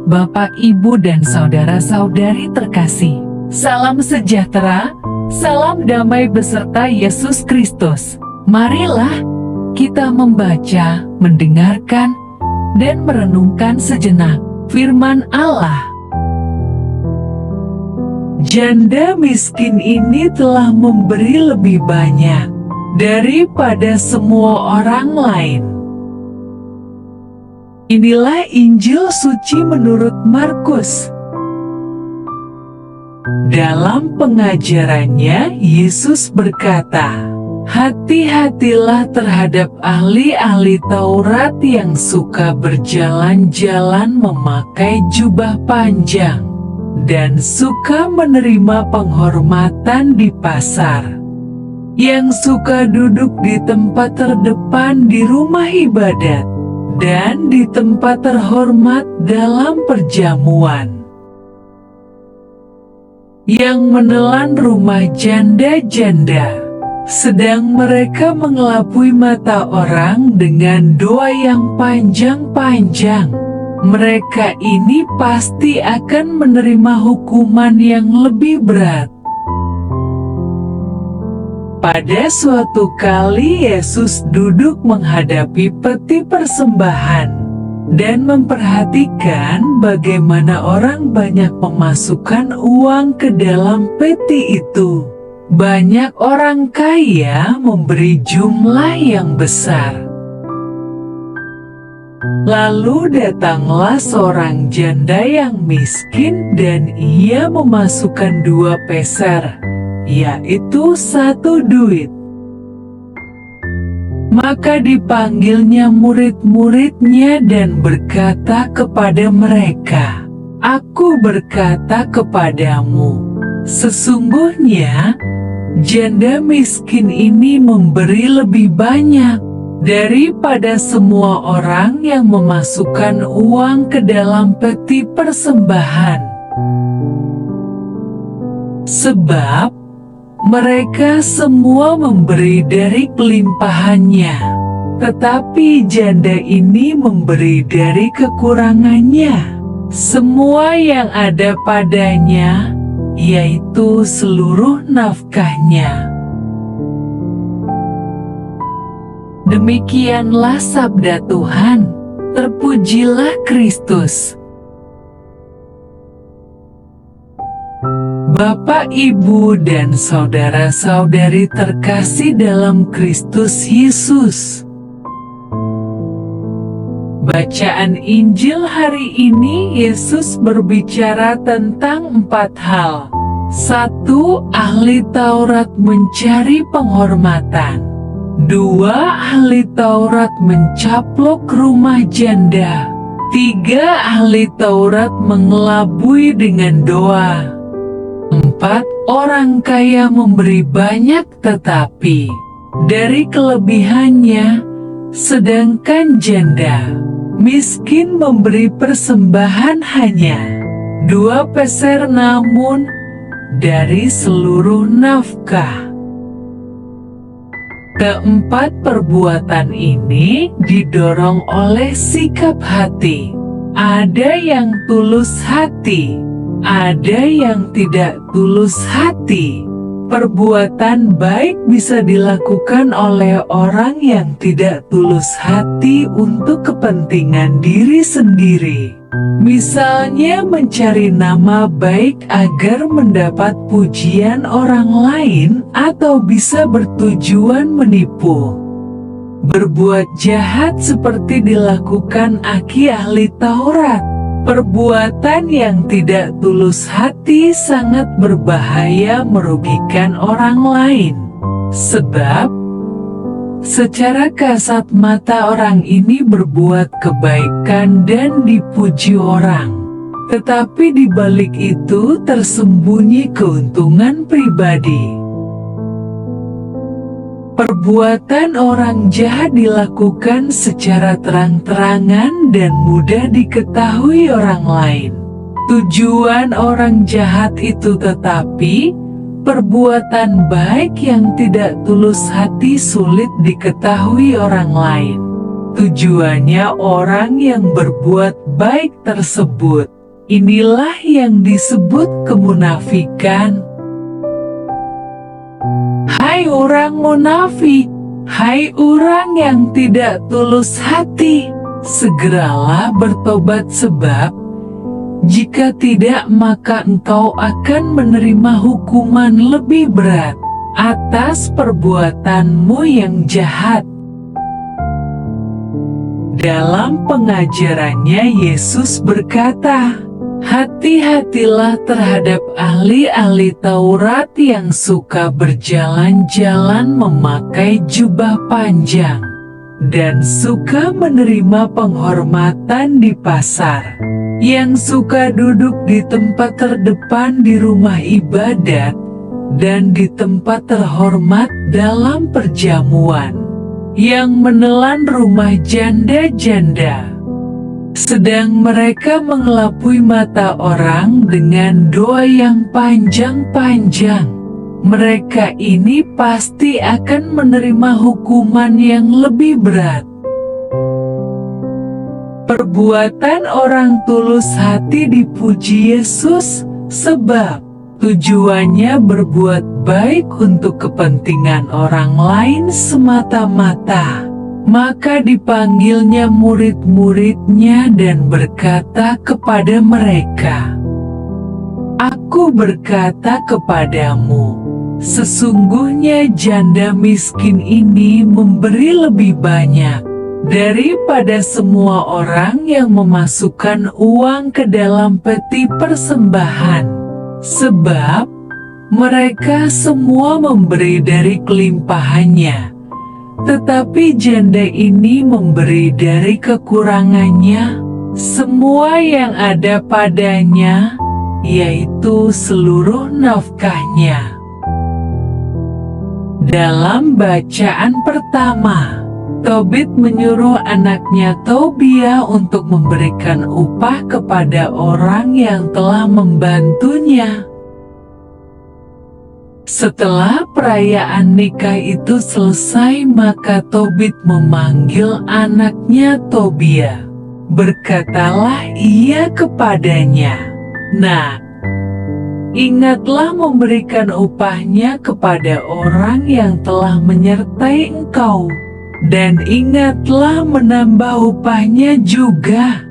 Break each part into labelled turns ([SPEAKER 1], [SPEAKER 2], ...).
[SPEAKER 1] Bapak, Ibu, dan saudara-saudari terkasih. Salam sejahtera, salam damai beserta Yesus Kristus. Marilah kita membaca, mendengarkan, dan merenungkan sejenak firman Allah. Janda miskin ini telah memberi lebih banyak daripada semua orang lain. Inilah Injil suci menurut Markus. Dalam pengajarannya, Yesus berkata, "Hati-hatilah terhadap ahli-ahli Taurat yang suka berjalan-jalan memakai jubah panjang dan suka menerima penghormatan di pasar, yang suka duduk di tempat terdepan di rumah ibadat dan di tempat terhormat dalam perjamuan, yang menelan rumah janda-janda, sedang mereka mengelabui mata orang dengan doa yang panjang-panjang. Mereka ini pasti akan menerima hukuman yang lebih berat." Pada suatu kali Yesus duduk menghadapi peti persembahan dan memperhatikan bagaimana orang banyak memasukkan uang ke dalam peti itu. Banyak orang kaya memberi jumlah yang besar. Lalu datanglah seorang janda yang miskin dan ia memasukkan 2 peser, yaitu 1 duit. Maka dipanggilnya murid-muridnya dan berkata kepada mereka, "Aku berkata kepadamu, sesungguhnya janda miskin ini memberi lebih banyak daripada semua orang yang memasukkan uang ke dalam peti persembahan. Sebab mereka semua memberi dari kelimpahannya, tetapi janda ini memberi dari kekurangannya, semua yang ada padanya, yaitu seluruh nafkahnya." Demikianlah sabda Tuhan. Terpujilah Kristus. Bapak, Ibu, dan saudara-saudari terkasih dalam Kristus Yesus. Bacaan Injil hari ini, Yesus berbicara tentang 4 hal. 1. Ahli Taurat mencari penghormatan. 2. Ahli Taurat mencaplok rumah janda. 3. Ahli Taurat mengelabui dengan doa. 4. Orang kaya memberi banyak tetapi dari kelebihannya, sedangkan janda miskin memberi persembahan hanya 2 peser namun dari seluruh nafkah. Keempat perbuatan ini didorong oleh sikap hati. Ada yang tulus hati, ada yang tidak tulus hati. Perbuatan baik bisa dilakukan oleh orang yang tidak tulus hati untuk kepentingan diri sendiri. Misalnya mencari nama baik agar mendapat pujian orang lain atau bisa bertujuan menipu. Berbuat jahat seperti dilakukan aki ahli Taurat. Perbuatan yang tidak tulus hati sangat berbahaya merugikan orang lain. Sebab secara kasat mata orang ini berbuat kebaikan dan dipuji orang, tetapi di balik itu tersembunyi keuntungan pribadi. Perbuatan orang jahat dilakukan secara terang-terangan dan mudah diketahui orang lain. Tujuan orang jahat itu tetapi perbuatan baik yang tidak tulus hati sulit diketahui orang lain. Tujuannya orang yang berbuat baik tersebut Inilah yang disebut kemunafikan. Hai orang munafik, hai orang yang tidak tulus hati, segeralah bertobat sebab jika tidak maka engkau akan menerima hukuman lebih berat atas perbuatanmu yang jahat. Dalam pengajarannya Yesus berkata, hati-hatilah terhadap ahli-ahli Taurat yang suka berjalan-jalan memakai jubah panjang dan suka menerima penghormatan di pasar, yang suka duduk di tempat terdepan di rumah ibadat dan di tempat terhormat dalam perjamuan, yang menelan rumah janda-janda. Sedang mereka mengelapui mata orang dengan doa yang panjang-panjang. Mereka ini pasti akan menerima hukuman yang lebih berat. Perbuatan orang tulus hati dipuji Yesus, sebab tujuannya berbuat baik untuk kepentingan orang lain semata-mata. Maka dipanggilnya murid-muridnya dan berkata kepada mereka, Aku berkata kepadamu, sesungguhnya janda miskin ini memberi lebih banyak daripada semua orang yang memasukkan uang ke dalam peti persembahan, sebab mereka semua memberi dari kelimpahannya. Tetapi janda ini memberi dari kekurangannya, semua yang ada padanya, yaitu seluruh nafkahnya. Dalam bacaan pertama, Tobit menyuruh anaknya Tobia untuk memberikan upah kepada orang yang telah membantunya. Setelah perayaan nikah itu selesai, maka Tobit memanggil anaknya Tobia. Berkatalah ia kepadanya, Nak, ingatlah memberikan upahnya kepada orang yang telah menyertai engkau, dan ingatlah menambah upahnya juga.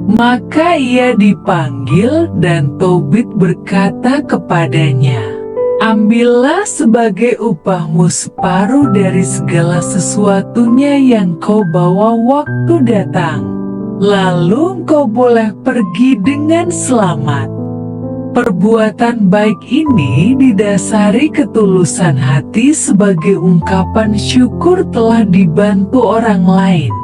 [SPEAKER 1] Maka ia dipanggil dan Tobit berkata kepadanya, Ambillah sebagai upahmu separuh dari segala sesuatunya yang kau bawa waktu datang. Lalu engkau boleh pergi dengan selamat. Perbuatan baik ini didasari ketulusan hati sebagai ungkapan syukur telah dibantu orang lain.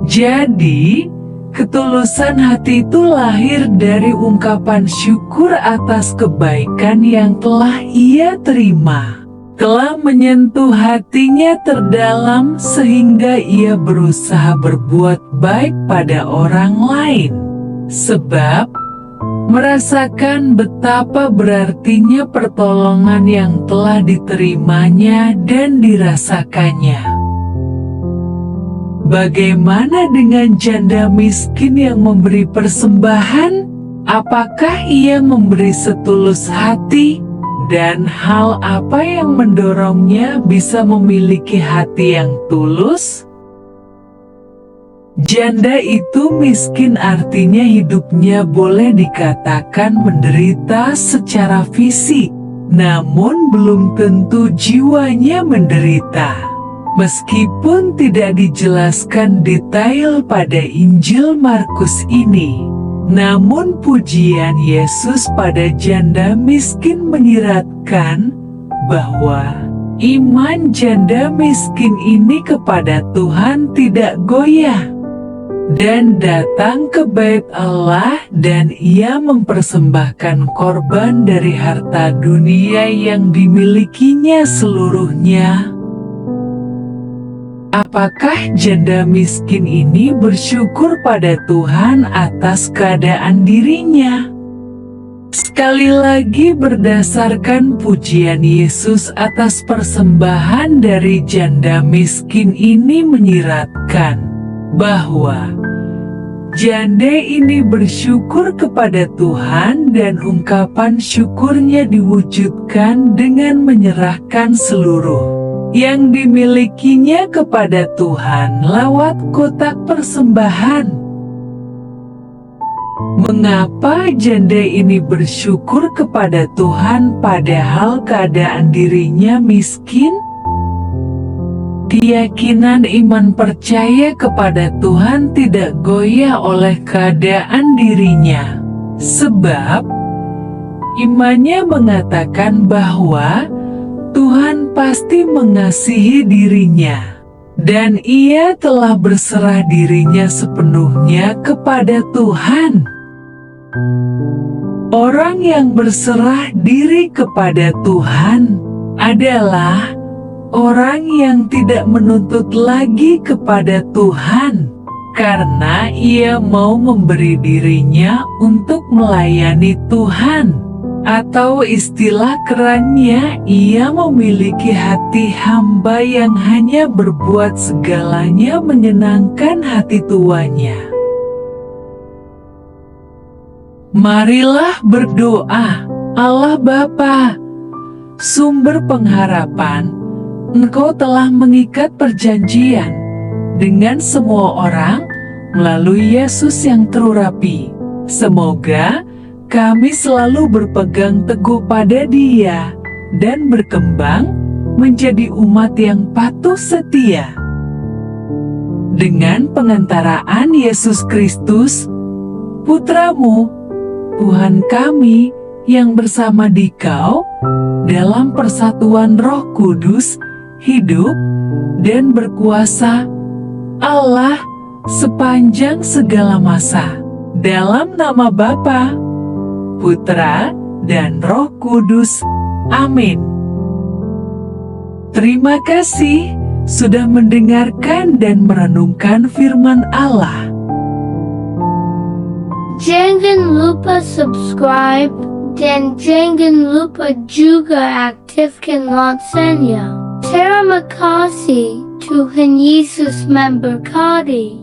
[SPEAKER 1] Jadi, ketulusan hati itu lahir dari ungkapan syukur atas kebaikan yang telah ia terima, telah menyentuh hatinya terdalam sehingga ia berusaha berbuat baik pada orang lain, sebab merasakan betapa berartinya pertolongan yang telah diterimanya dan dirasakannya. Bagaimana dengan janda miskin yang memberi persembahan? Apakah ia memberi setulus hati? Dan hal apa yang mendorongnya bisa memiliki hati yang tulus? Janda itu miskin artinya hidupnya boleh dikatakan menderita secara fisik, namun belum tentu jiwanya menderita. Meskipun tidak dijelaskan detail pada Injil Markus ini, namun pujian Yesus pada janda miskin menyiratkan bahwa iman janda miskin ini kepada Tuhan tidak goyah, dan datang ke bait Allah dan ia mempersembahkan korban dari harta dunia yang dimilikinya seluruhnya. Apakah janda miskin ini bersyukur pada Tuhan atas keadaan dirinya? Sekali lagi berdasarkan pujian Yesus atas persembahan dari janda miskin ini menyiratkan bahwa Janda ini bersyukur kepada Tuhan dan ungkapan syukurnya diwujudkan dengan menyerahkan seluruh yang dimilikinya kepada Tuhan lewat kotak persembahan. Mengapa janda ini bersyukur kepada Tuhan padahal keadaan dirinya miskin? Keyakinan iman percaya kepada Tuhan tidak goyah oleh keadaan dirinya, sebab imannya mengatakan bahwa Tuhan pasti mengasihi dirinya, dan ia telah berserah dirinya sepenuhnya kepada Tuhan. Orang yang berserah diri kepada Tuhan adalah orang yang tidak menuntut lagi kepada Tuhan, karena ia mau memberi dirinya untuk melayani Tuhan, atau istilah kerennya, ia memiliki hati hamba yang hanya berbuat segalanya menyenangkan hati tuannya. Marilah berdoa. Allah Bapa, sumber pengharapan, Engkau telah mengikat perjanjian dengan semua orang melalui Yesus yang terurapi. Semoga kami selalu berpegang teguh pada Dia dan berkembang menjadi umat yang patuh setia. Dengan pengantaraan Yesus Kristus, Putra-Mu, Tuhan kami yang bersama Dikau dalam persatuan Roh Kudus, hidup dan berkuasa Allah sepanjang segala masa. Dalam nama Bapa, Putra, dan Roh Kudus. Amin. Terima kasih sudah mendengarkan dan merenungkan firman Allah.
[SPEAKER 2] Jangan lupa subscribe dan jangan lupa juga aktifkan loncengnya. Terima kasih, Tuhan Yesus memberkati.